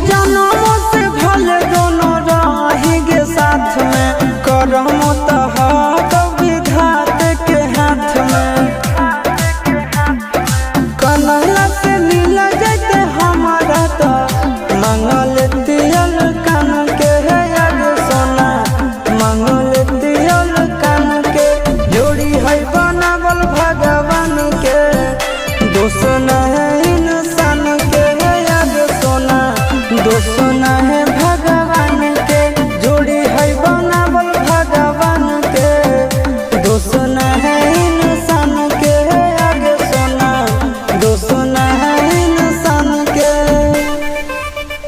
जन्म से भले दोनों रहेंगे साथ में, करम तो विधात के हाथ में। कन्हैया से मिल जाते हमारा तो मंगल तियल कान के है याद सोना, मंगल तियल कान के। जोड़ी है बनावल भगवान के, दोष न है इंसान के है याद सोना, दोष न